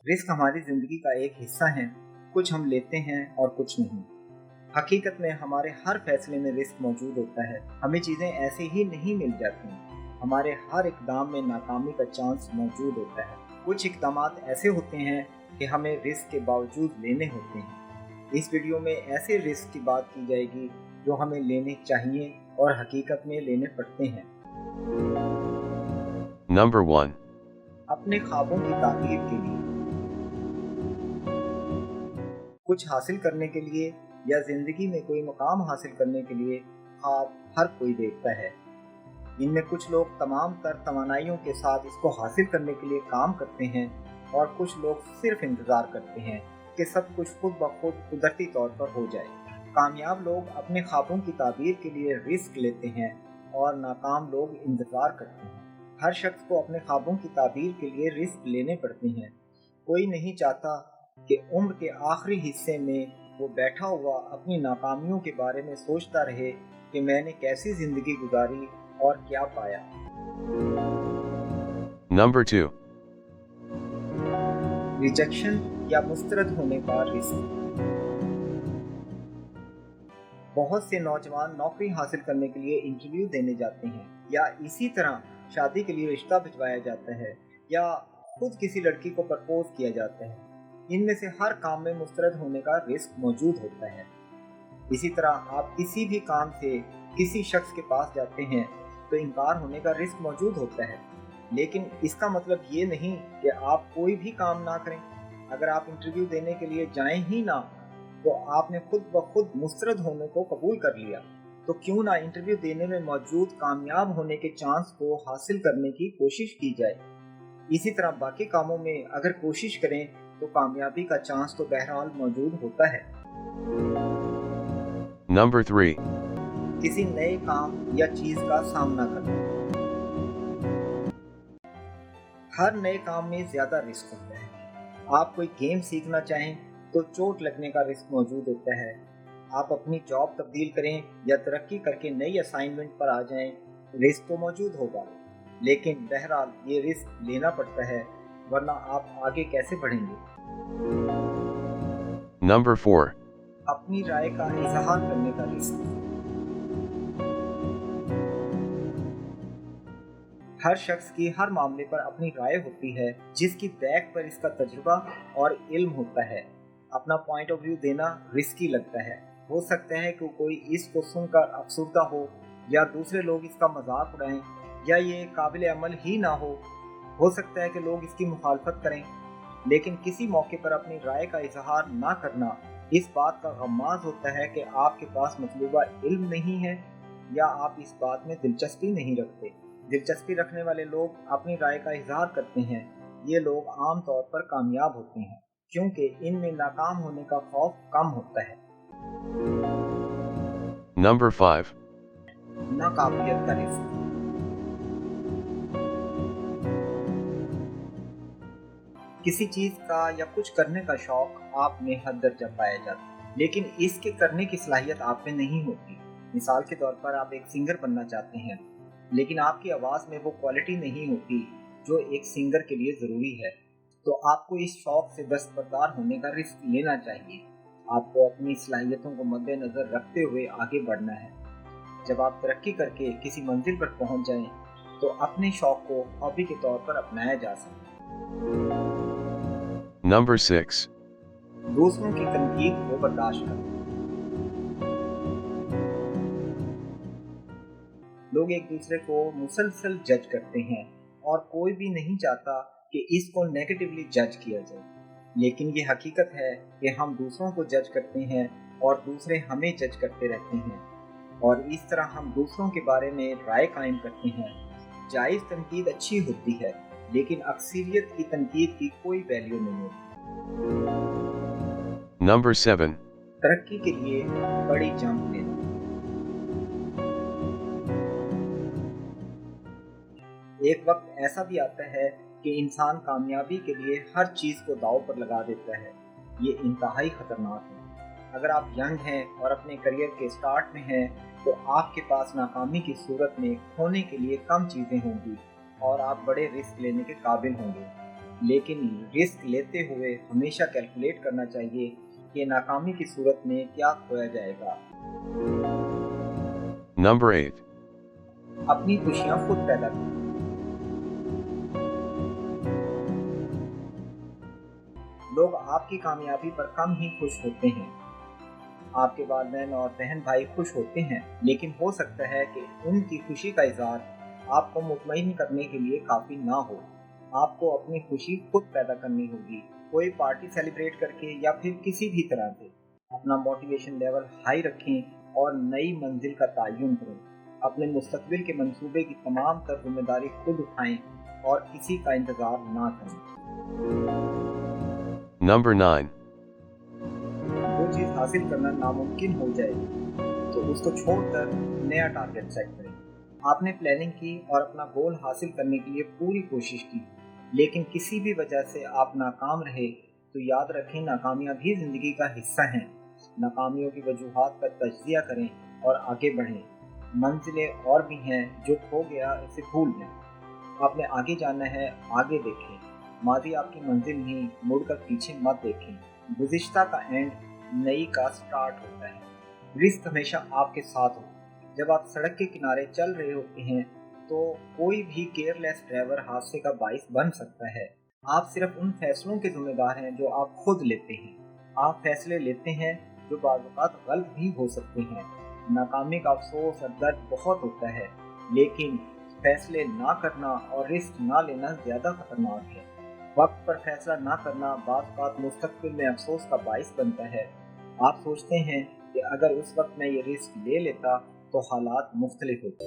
Risk हमारी ज़िंदगी का एक हिस्सा है, कुछ हम लेते हैं और कुछ नहीं। हकीकत में हमारे हर फैसले में रिस्क मौजूद होता है। हमें चीज़ें ऐसे ही नहीं मिल जाती, हमारे हर इक़दाम में नाकामी का चांस मौजूद होता है। कुछ इक़दामात ऐसे होते हैं कि हमें रिस्क के बावजूद लेने होते हैं। इस वीडियो में ऐसे रिस्क की बात की जाएगी जो हमें लेने चाहिए और हकीकत में लेने पड़ते हैं। Number 1. अपने ख्वाबों की ताबीर के लिए। कुछ हासिल करने के लिए या ज़िंदगी में कोई मुकाम हासिल करने के लिए ख्वाब हर कोई देखता है। इनमें कुछ लोग तमाम तर तवानाइयों के साथ इसको हासिल करने के लिए काम करते हैं और कुछ लोग सिर्फ इंतज़ार करते हैं कि सब कुछ खुद ब खुद कुदरती तौर पर हो जाए। कामयाब लोग अपने ख्वाबों की ताबीर के लिए रिस्क लेते हैं और नाकाम लोग इंतज़ार करते हैं। हर शख्स को अपने ख्वाबों की ताबीर के लिए रिस्क लेने पड़ते हैं। कोई नहीं चाहता कि उम्र के आखिरी हिस्से में वो बैठा हुआ अपनी नाकामियों के बारे में सोचता रहे कि मैंने कैसी ज़िंदगी गुजारी और क्या पाया। Number 2. रिजेक्शन या मुस्तरद होने का रिस्क। बहुत से नौजवान नौकरी हासिल करने के लिए इंटरव्यू देने जाते हैं या इसी तरह शादी के लिए रिश्ता भिजवाया जाता है या खुद किसी लड़की को प्रपोज किया जाता है। इनमें से हर काम में मुस्तरद होने का रिस्क मौजूद होता है। इसी तरह आप किसी भी काम से किसी शख्स के पास जाते हैं तो इनकार होने का रिस्क मौजूद होता है, लेकिन इसका मतलब ये नहीं कि आप कोई भी काम ना करें। अगर आप इंटरव्यू देने के लिए जाएं ही ना तो आपने खुद ब खुद मुस्तरद होने को कबूल कर लिया, तो क्यों ना इंटरव्यू देने में मौजूद कामयाब होने के चांस को हासिल करने की कोशिश की जाए। इसी तरह बाकी कामों में अगर कोशिश करें तो कामयाबी का चांस तो बहरहाल मौजूद होता है। Number 3. किसी नए काम या चीज का सामना करना। हर नए काम में ज्यादा रिस्क होता है। आप कोई गेम सीखना चाहें तो चोट लगने का रिस्क मौजूद होता है। आप अपनी जॉब तब्दील करें या तरक्की करके नई असाइनमेंट पर आ जाएं, रिस्क तो मौजूद होगा, लेकिन बहरहाल ये रिस्क लेना पड़ता है, वरना आप आगे कैसे बढ़ेंगे। Number 4. अपनी राय का इजहार करने का रिस्क। हर शख्स की हर मामले पर अपनी राय होती है, जिसकी बैक पर इसका तजुर्बा और इल्म होता है। अपना पॉइंट ऑफ व्यू देना रिस्की लगता है। हो सकता है कि कोई इसको सुनकर अफसुर्दा हो या दूसरे लोग इसका मजाक उड़ाएं या ये काबिल अमल ही ना हो सकता है कि लोग इसकी मुखालफत करें, लेकिन किसी मौके पर अपनी राय का इजहार ना करना इस बात का गम्माज होता है कि आपके पास मतलूबा इल्म नहीं है या आप इस बात में दिलचस्पी नहीं रखते। दिलचस्पी रखने वाले लोग अपनी राय का इजहार करते हैं। ये लोग आम तौर पर कामयाब होते हैं क्योंकि इनमें नाकाम होने का खौफ कम होता है। Number 5. नाकाबिलियत का रिस्क। किसी चीज का या कुछ करने का शौक आप में हद दर्जा पाया जाता है, लेकिन इसके करने की सलाहियत आप में नहीं होती। मिसाल के तौर पर आप एक सिंगर बनना चाहते हैं, लेकिन आपकी आवाज़ में वो क्वालिटी नहीं होती जो एक सिंगर के लिए ज़रूरी है, तो आपको इस शौक़ से दस्तबरदार होने का रिस्क लेना चाहिए। आपको अपनी सलाहियतों को मद्देनज़र रखते हुए आगे बढ़ना है। जब आप तरक्की करके किसी मंजिल पर पहुंच जाएं, तो अपने शौक़ को हॉबी के तौर पर अपनाया जा सकता है। Number 6. दूसरों की तनकीद को बर्दाश्त करना। लोग एक दूसरे को मुसलसल जज करते हैं और कोई भी नहीं चाहता कि इसको नेगेटिवली जज किया जाए, लेकिन ये हकीकत है कि हम दूसरों को जज करते हैं और दूसरे हमें जज करते रहते हैं, और इस तरह हम दूसरों के बारे में राय कायम करते हैं। जायज़ तनकीद अच्छी होती है, लेकिन अक्सरियत की तनकीद की कोई वैल्यू नहीं होती। Number 7. तरक्की के लिए बड़ी जंप लेना। एक वक्त ऐसा भी आता है कि इंसान कामयाबी के लिए हर चीज़ को दांव पर लगा देता है। ये इंतहाई खतरनाक है। अगर आप यंग हैं और अपने करियर के स्टार्ट में हैं, तो आपके पास नाकामी की सूरत में खोने के लिए कम चीज़ें होंगी और आप बड़े रिस्क लेने के काबिल होंगे। लेकिन रिस्क लेते हुए हमेशा कैलकुलेट करना चाहिए कि नाकामी की सूरत में क्या खोया जाएगा। Number 8. अपनी खुशियां खुद पैदा करें। लोग आपकी कामयाबी पर कम ही खुश होते हैं। आपके वालिदैन और बहन भाई खुश होते हैं, लेकिन हो सकता है कि उनकी खुशी का इजहार आपको मुतमईन करने के लिए काफ़ी ना हो। आपको अपनी खुशी खुद पैदा करनी होगी, कोई पार्टी सेलिब्रेट करके या फिर किसी भी तरह से। अपना मोटिवेशन लेवल हाई रखें और नई मंजिल का तयन करें। अपने मुस्तकबिल के मंसूबे की तमाम तर जिम्मेदारी खुद उठाएं और किसी का इंतज़ार ना करें। Number 9. जो चीज़ हासिल करना नामुमकिन हो जाए तो उसको छोड़कर नया टारगेट सेट करें। आपने प्लानिंग की और अपना गोल हासिल करने के लिए पूरी कोशिश की, लेकिन किसी भी वजह से आप नाकाम रहे तो याद रखें, नाकामियां भी ज़िंदगी का हिस्सा हैं। नाकामियों की वजूहात का तज्जिया करें और आगे बढ़ें। मंजिलें और भी हैं, जो खो गया इसे भूल जाएं। आपने आगे जाना है, आगे देखें। मादी आपकी मंजिल नहीं, मुड़कर पीछे मत देखें। गुज़िश्ता का एंड नई का स्टार्ट होता है। रिस्क हमेशा आपके साथ हो। जब आप सड़क के किनारे चल रहे होते हैं तो कोई भी केयरलेस ड्राइवर हादसे का बाइस बन सकता है। आप सिर्फ उन फैसलों के जिम्मेदार हैं जो आप खुद लेते हैं। आप फैसले लेते हैं जो बाज़ औक़ात गलत भी हो सकते हैं। नाकामी का अफसोस और दर्द बहुत होता है, लेकिन फैसले ना करना और रिस्क ना लेना ज़्यादा खतरनाक है। वक्त पर फैसला ना करना बात बात मुस्तक़बिल में अफसोस का बाइस बनता है। आप सोचते हैं कि अगर उस वक्त मैं ये रिस्क ले लेता तो हालात मुख्तलिफ होते।